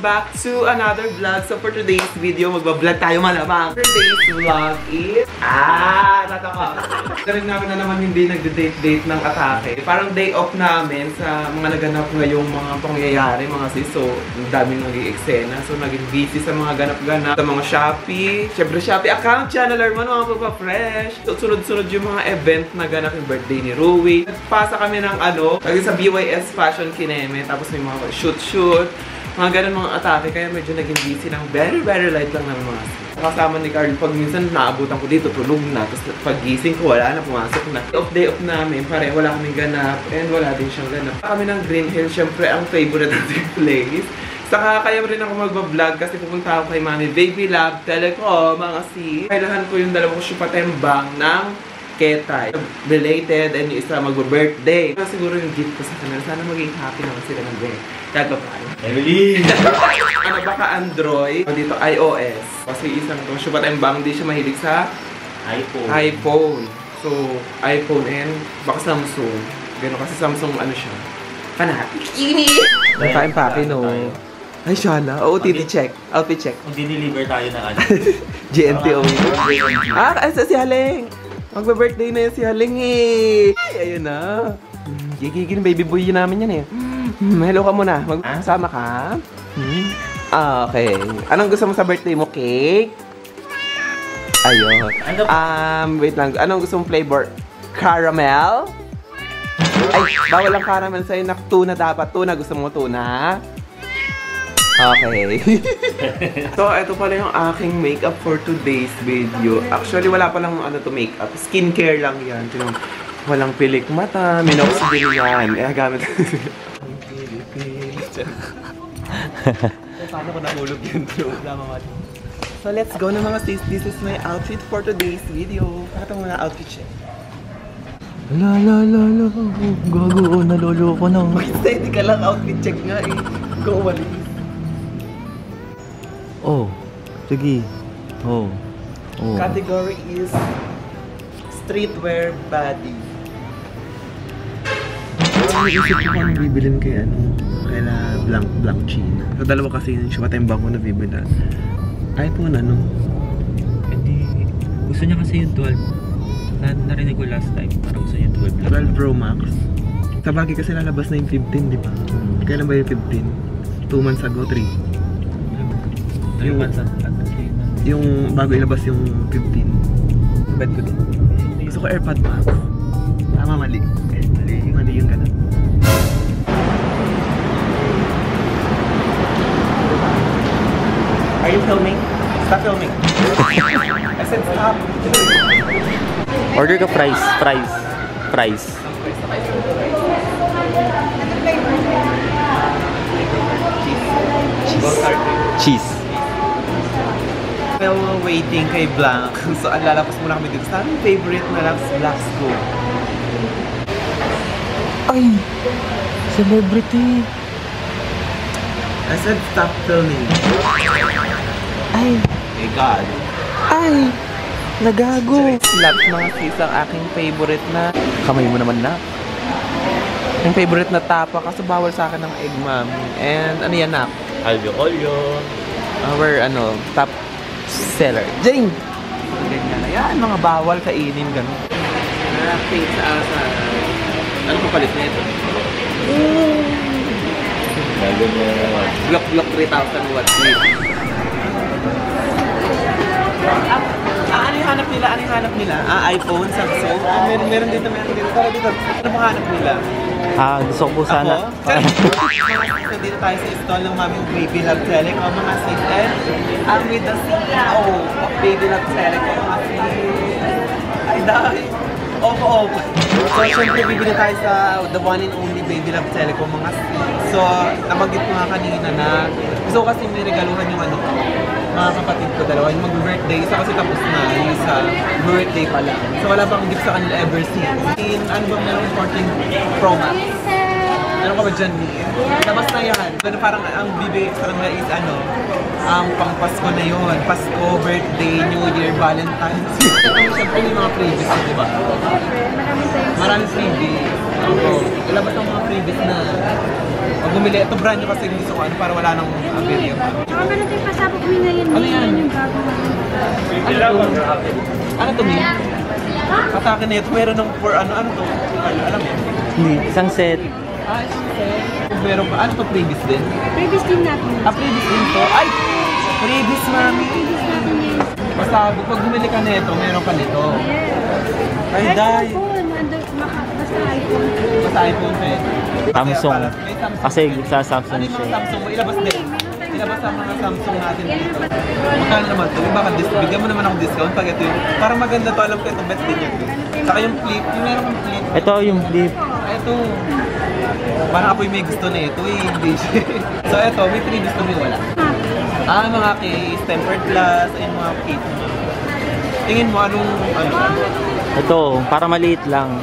Welcome back to another vlog. So for today's video, magbablog tayo malamang. Today's vlog is... tataka. Galing namin na naman hindi nagde-date ng atake. Parang day off namin sa mga naganap ngayong mga pangyayari, mga sis. So, ang daming naging eksena. So, naging busy sa mga ganap-ganap. Sa mga Shopee. Siyempre, Shopee account, channeler mo, mga papa-fresh. So, sunod-sunod yung mga event na ganap yung birthday ni Rui. Nagpasa kami ng lagi sa BYS Fashion Kineme. Tapos may mga shoot. Mga ganun mga atake, kaya medyo naging busy ng very light lang ng mga sis. Kasama ni Carl, pag minsan naabutan ko dito, tulog na. Tapos pag gising ko, wala na, pumasok na. Day off namin, pare, wala kaming ganap. And wala din siyang ganap. Kami ng Green Hill, syempre ang favorite nating place. Saka kaya rin ako magbablog kasi pupunta ako kay Mami Baby Love Telecom, mga sis. Kailangan ko yung dalawang syupatembang ng Ketay. Related and yung isa mag-birthday. Siguro yung gift ko sa kanila. Sana maging happy naman sila ng day. Kahit pa paano. Emily! Baka Android o dito iOS. Kasi isang to, syupat and bang, di siya mahilig sa iPhone. So, iPhone and baka Samsung. Gano'n kasi Samsung siya. Fanatic. Nakain papi, no? Ay, shala. Oo, titi check. Outfit check. Kung diniliver tayo ng GNTO. Si Haling! Magbe-birthday na yun si Haling eh! Ay, ayun na. Gigigil, baby boy yun namin yan eh. Hello ka muna. Magsama ka? Okay. Anong gusto mo sa birthday mo? Cake? Ayun. Wait lang. Anong gusto mong flavor? Caramel? Ay, bawal ang caramel sa'yo. Tuna dapat. Tuna. Gusto mo tuna? Okay. So, ito pala yung aking makeup for today's video. Actually, wala palang to makeup. Skincare lang yan. Walang pilik mata. Minoxidil yan. Gamit. Paano ko nahulog yun? So, let's go na mga sis. This is my outfit for today's video. Pakita mo na outfit check. Gago, nalolo ko na. Wait, steady ka lang. Outfit check nga eh. Go, wali. Oh, sige. Oh. Category is streetwear body. Isip ko kung bibilin kay kaila blank China. So, dalawa kasi yung syupatembang ko na bibilan. iPhone Hindi. Gusto niya kasi yung 12. Narinig ko last time. Parang gusto niya 12 lang. 12 Pro Max. Sa bagay kasi lalabas na yung 15, di ba? Kailan ba yung 15? 2 months ago, 3. Yung bago ilabas yung 15. Bet ko din. Gusto ko AirPod Max. Tama, mali. Mali yung ganun. Are you filming? Stop filming. I said stop. Order ka price. Cheese. While waiting kay Blanc, so lalabas muna kami dito sa aming favorite na Black School. Ay! Celebrity! I said stop filming. Ay! My God. Ay! Nagago! Slap mga sis ang aking favorite na... Kamay mo naman na. Yung favorite na tapa kasi bawal sa akin ng egg mami. And ano yan na? Alyo. Our top seller. Jane! Ganyan na yan, mga bawal kainin, gano'n. Thanks sa... Ano pa palit na ito? Glock 3000 watts. Ano yung hanap nila? iPhone, Samsung? Meron dito. Tara dito. Ano bang hanap nila? Gusto ko po sana. Dito tayo sa stall ng Mami Baby Love Telecom, mga sis. And with the CEO of Baby Love Telecom, mga sis. Ay, dahil. Opo. So, syempre, bibili tayo sa the one and only Baby Love Telecom, mga sis. So, nabanggit ko nga kanina na gusto ko kasi may regaluhan yung mga kapatid ko dalawa. Yung mag-birthday, isa kasi tapos na, yung isa birthday pa lang. So, wala pang gift sa kanila ever since. Ano ba meron 14 Pro Max? Ano ka ba dyan, Mia? Labas na yan. Parang ang bibig sa kanila is pang Pasko na yun. Pasko, birthday, New Year, Valentine's. Siyempre yung mga previous, di ba? Maraming freebies. Oo. Ilabas ang mga previous na. Pag bumili, ito brand nyo kasi gusto ko ano, para wala nang video. Tsaka meron tayong pasabog mo na yan. Ano yan? Yung bago. Ano to, Min? Atake na ito, meron ng for ano to? Alam mo? Hindi, isang set. Isang set. Meron pa, ano to, previous din? Previous din natin. Previous din to? Ay! Previous, mami! Previous natin yan. Basta, pag bumili ka nito, meron ka nito. Yes. Ay, Kahit dahil. iPhone, basta iPhone. Basta iPhone pa eh. Samsung. May Samsung. Kasi sa Samsung Ano yung mga siya. Samsung mo? Ilabas din. Ilabas ang mga Samsung natin dito. Magkano naman to? Baka bigyan mo naman ako discount pag ito yung... Parang maganda to. Alam ko ito, best din yan. Saka yung flip. Yung meron kang flip. Ito yung flip. Ito. Parang ako yung may gusto na ito eh. Hindi siya. So ito, may previous to may wala. Mga case, tempered glass, ayun mga case. Tingin mo anong ano? Ito, para maliit lang.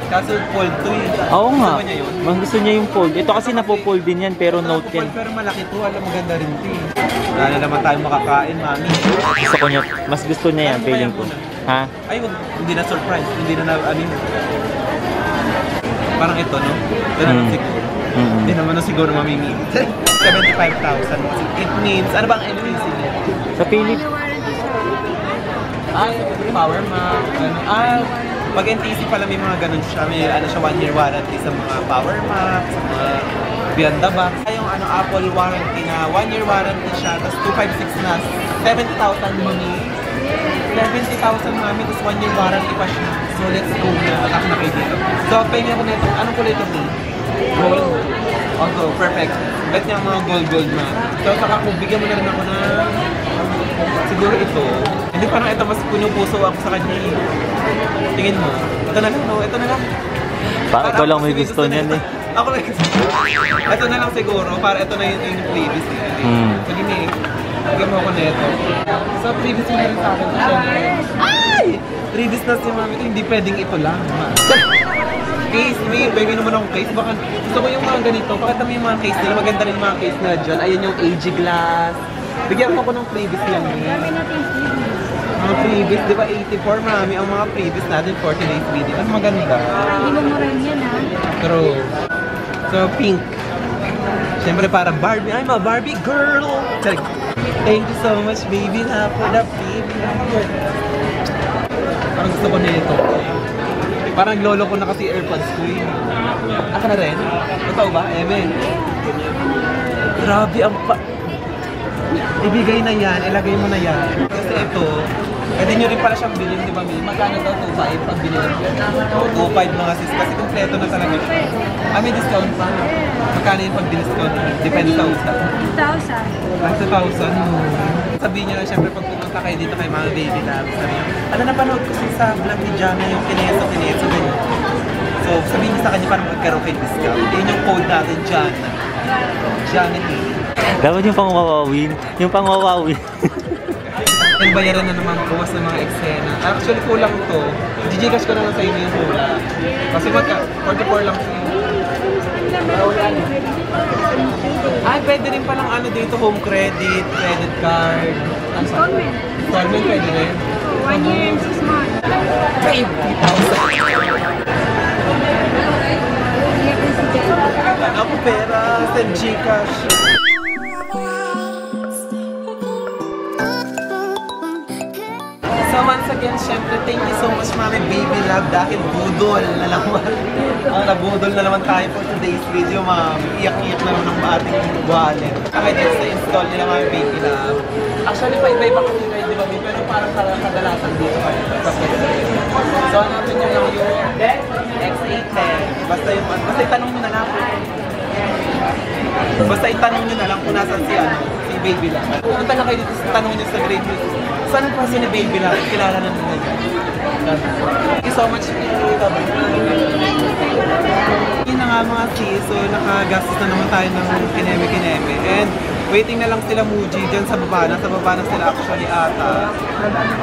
Kaso fold to eh. Oo nga. Gusto ba niya yun? Gusto niya yung fold. Ito kasi napo-fold din yan, pero Note 10. Pero malaki to. Alam mo, ganda rin to eh. Wala na naman tayong makakain, mami. Gusto ko niya, mas gusto niya yan, feeling ko. Ha? Ay, hindi na surprise. Hindi na ano yun. Parang ito, no? Ito na lang siguro. Hindi naman na siguro mamimili. 75,000. It means, ano bang NPC niya? Sa Philip. Ay, power map. Pag NTC pala may mga ganun siya. May ano siya, 1 year warranty sa mga power map, sa mga beyond the box. Yung Apple warranty na 1 year warranty siya, tapos 256 na 70,000 mami. 70,000 mami, tapos 1 year warranty pa siya. So let's go na. Atak na kayo dito. So pwede ako nito. Anong kulay ito mo? Gold. Also, perfect. Bet niya mga gold na. So saka kung bigyan mo na rin ako na siguro ito. Hindi parang ito mas puno-puso ako sa kanya. Tingin mo. Ito na lang, no? Ito na lang. Para ikaw lang may gusto niyan eh. Ako may gusto. Ito na lang siguro. Para ito na yung previous eh. Sige na eh. Bigyan mo ako na ito. So previous mo na rin sa akin. Ay! Previous na si mami. Hindi pwedeng ito lang. Case, may naman akong case. Baka gusto ko yung mga ganito. Pakita mo yung mga case nila. Maganda rin yung mga case nila dyan. Ayun yung AG glass. Bigyan mo ako ng previous lang. Marami natin Mga previous, di ba 84 marami ang mga previous natin 40 days video. Ang maganda. Hindi mo rin yan ha. True. So pink. Siyempre para Barbie. I'm a Barbie girl. Sorry. Thank you so much baby na for the baby. Parang gusto ko nito. Parang lolo ko na kasi AirPods ko eh. Aka na rin? Totoo ba? Eme? Grabe ang ibigay na yan, ilagay mo na yan. Kasi ito, pwede nyo rin pala siyang bilhin, di ba? Magkano daw 2.5 pag binili? 2.5 mga sis, kasi kompleto na talaga siya. May discount pa. Magkano yung pag discount? Depende sa usa. 2,000. 2,000. Sabihin nyo na, syempre pag pumunta kayo dito kay mga baby labs, sabi nyo, ano napanood ko sa vlog ni Jana yung kineso, ganyan. So, sabihin nyo sa kanya para magkaroon kayo discount. Yun yung code natin, Jana. Jana D. Dapat yung pang-wawawin. Yung pang-wawawin. Yung bayaran na naman buwas ng mga eksena. Actually, kulang to. Gcash ko na lang sa inyo yung kulang. Kasi 44 lang sa inyo. Ay, pwede rin palang ano dito, home credit, credit card. Installment. Installment pwede rin. 1 year and 6 months. 80,000. Ako pera, send Gcash. So once again, syempre, thank you so much Mami Baby Love dahil budol na naman. Nabudol na naman tayo for today's video, ma'am. Iyak-iyak na naman ang ating wallet. Kaya dito sa install nila Mami Baby Love. Actually, pa-iba-iba kasi kayo, di ba? Pero parang kadalasan dito kayo. So hanapin nyo lang yung X810. Basta itanong nyo na lang. Basta itanong nyo na lang kung nasan si Baby Love. Pumunta na kayo dito, tanong nyo sa Great News. Saan ang klase ni Baby Love? Kilala na nila yan. Thank you so much. Yun na nga mga sis, so nakagastos na naman tayo ng kineme-kineme. And waiting na lang sila Muji dyan sa baba na. Sa baba na sila actually ata.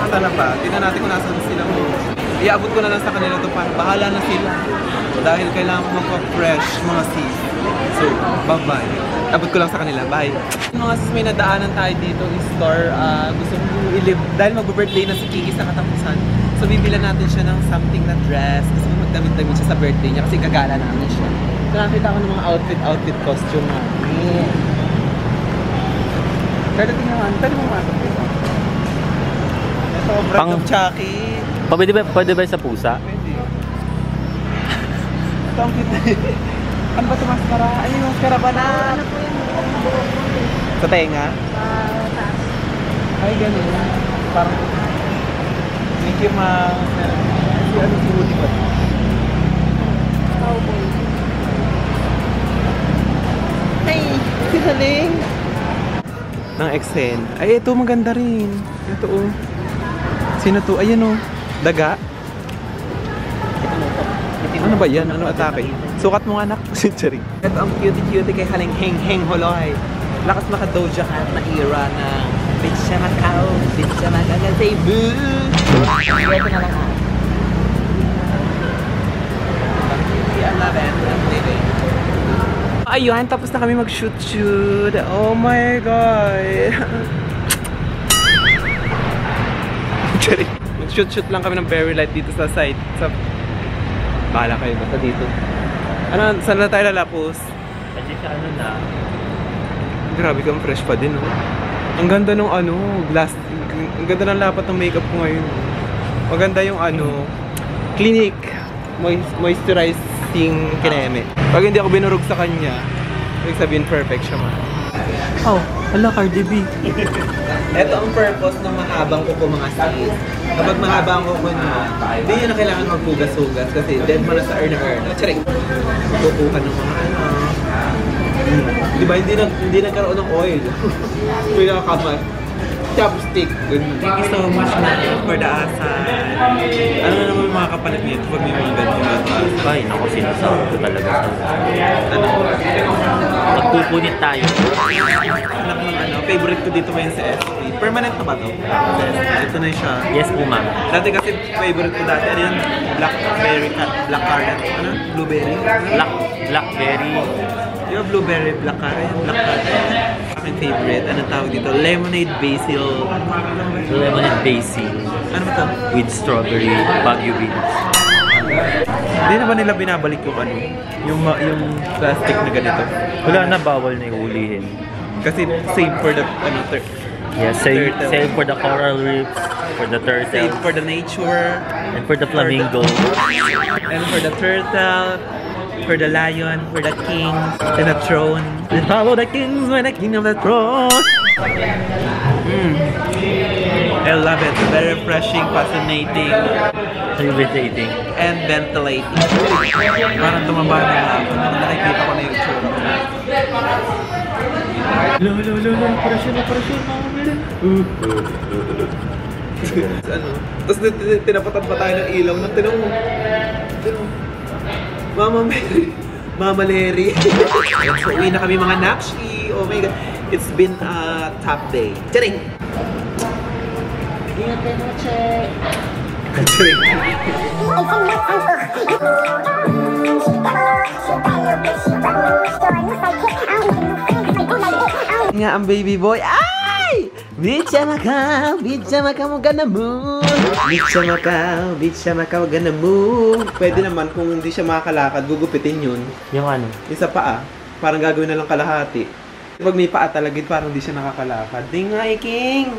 Ata na ba? Tingnan natin kung nasan sila Muji. Iabot ko na lang sa kanila ito para bahala na sila. Dahil kailangan ko magpa-fresh mga sis. So, bye-bye. Abot ko lang sa kanila. Bye. Mga sis, may nadaanan tayo dito yung store. Gusto mo dahil mag-birthday na si Kiki sa katapusan. So, bibilan natin siya ng something na dress. Kasi nagdamit-damit siya sa birthday niya kasi gagala namin siya. So nakita ko ng mga outfit costume namin. Pero tingnan, pwede mo masok dito. Ito, brand of Chucky. Pwede ba sa pusa? Pwede. Ito ang cute. Ano ba ito maskara? Ay, maskara ba na? Sa tenga? Taas. Ay, ganun. Parang Mickey Mouse. Si ano si Woody ba? Cowboy. Ay, si Haling. Ng Exen. Ay, ito maganda rin. Ito oh. Sino to? Ayan oh. Daga. Ano ba yan? Ano atake? Sukat mo anak. Sinchari. Ito ang cutie-cutie kay Haling Heng Holoy. Lakas maka Doja Cat na era na bitch siya Macau, bitch siya Macau, say boo! Ito na lang ha. Ayun, tapos na kami mag-shoot-shoot. Oh my God! Sorry. Mag-shoot-shoot lang kami ng very light dito sa site. Bahala kayo, basta dito. Ano, saan na tayo lalapos? Kasi sa ano na. Grabe kang fresh pa din, oh. Ang ganda nung ano, glass. Ang ganda ng lapat ng makeup ko ngayon. Maganda yung ano, Clinique moisturizing kineme. Pag hindi ako binurog sa kanya, ibig sabihin perfect siya man. Oh, ala Cardi B. Ito ang purpose ng mahabang kuko mga sis. Kapag mahaba ang kuko nyo, hindi nyo na kailangan maghugas-hugas kasi dead mo na sa earn-earn. Charing! Kukuha ng mga ano. Diba, hindi nagkaroon ng oil. Pinakakamay. Chopstick. Thank you so much for the asal. Ano na naman mga kapalit nito pag may mga ganito? Ay, naku, sinasabi ko talaga sa Ano? magpupunit tayo. Anak ng ano, favorite ko dito ngayon sa SP. Permanent na ba to? Ito na siya. Yes po, ma'am. Dati kasi favorite ko dati. Ano yun? Blackberry, black currant. Ano? Blueberry? Blackberry. Yung blueberry, black currant, black currant. Aking favorite. Anong tawag dito? Lemonade basil. Lemonade basil. Ano ba to? With strawberry Baguio beans. Hindi na ba nila binabalik yung ano? Yung plastic na ganito? Wala na, bawal na iulihin. Kasi save for the ano, Yeah, save turtle. for the coral reefs, for the turtle, Save for the nature. and for the flamingo. And for the turtle. For the lion, for the king, and the throne. And follow the kings when the king of the throne. I love it. Very refreshing, fascinating, Irritating. and ventilating. Parang tumaba na ako nung nakikita ko na yung tsura. Operasyon, ano? Tapos tinapatan pa tayo ng ilaw na tinong Mama Mary. Mama Larry. So, uwi na kami mga nakshi. Oh my God. It's been a tough day. Charing! Ingat kayo mga check. Charing. Nga ang baby boy. Ay! Bitcha Macau mo gana mo. Bitcha Macau gana mo. Pwede naman kung hindi siya makakalakad, gugupitin yun. Yung ano? Isa paa, parang gagawin na lang kalahati. Pag may paa talaga, parang hindi siya nakakalakad. Di nga, King!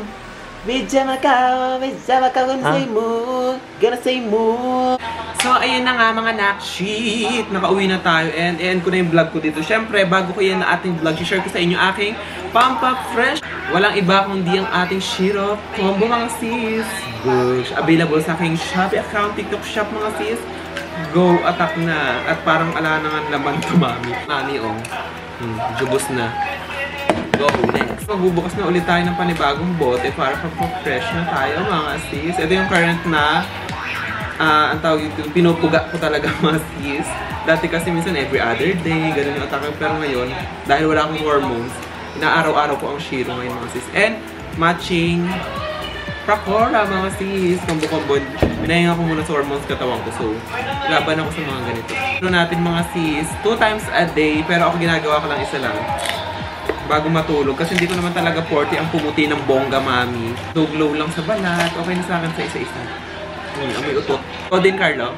Bitcha Macau gonna say mo. So, ayun na nga mga nakshit. Nakauwi na tayo and end ko na yung vlog ko dito. Siyempre, bago ko yan na ating vlog, share ko sa inyo aking Pump Up Fresh. Walang iba kundi ang ating Shiro combo mga sis. Gosh, available sa aking Shopee account, TikTok shop mga sis. Go, attack na. At parang ala na nga laman tumami. Nani oh. Jubos na. Go, next. Magbubukas na ulit tayo ng panibagong bote para pa-fresh na tayo mga sis. Ito yung current na ang tawag ito, pinupuga ko talaga mga sis. Dati kasi minsan every other day, ganun yung atake. Pero ngayon, dahil wala akong hormones, inaaraw-araw ko ang Shiro ngayon mga sis. And matching Prakora mga sis, combo-combo. Pinahinga ko muna sa hormones katawan ko. So, laban ako sa mga ganito. Pero natin mga sis, 2 times a day, pero ako ginagawa ko lang isa lang. Bago matulog. Kasi hindi ko naman talaga 40 ang pumuti ng bongga mami. So, glow lang sa balat. Okay na sa akin sa isa-isa. May utot. O din, Carlo?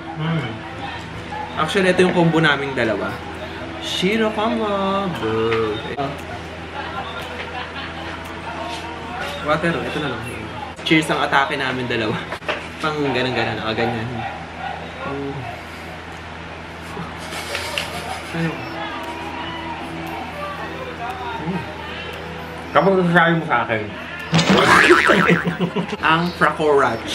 Actually, ito yung combo naming dalawa. Shiro Kama. Water, ito na lang. Cheers ang atake namin dalawa. Pang ganun-ganun. Ganyan. Ano? Kapag nasasabi mo sa akin. Ang Prakorach.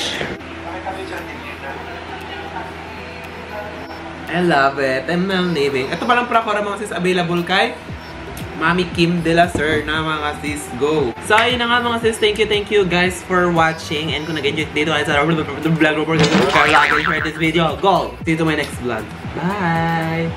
I love it. I'm living. Ito palang Prakora mga sis available kay Mami Kim de la Sir na mga sis. Go! So ayun na nga mga sis. Thank you guys for watching. And kung nag-enjoy dito kayo sa vlog report, share this video. Go! See you to my next vlog. Bye!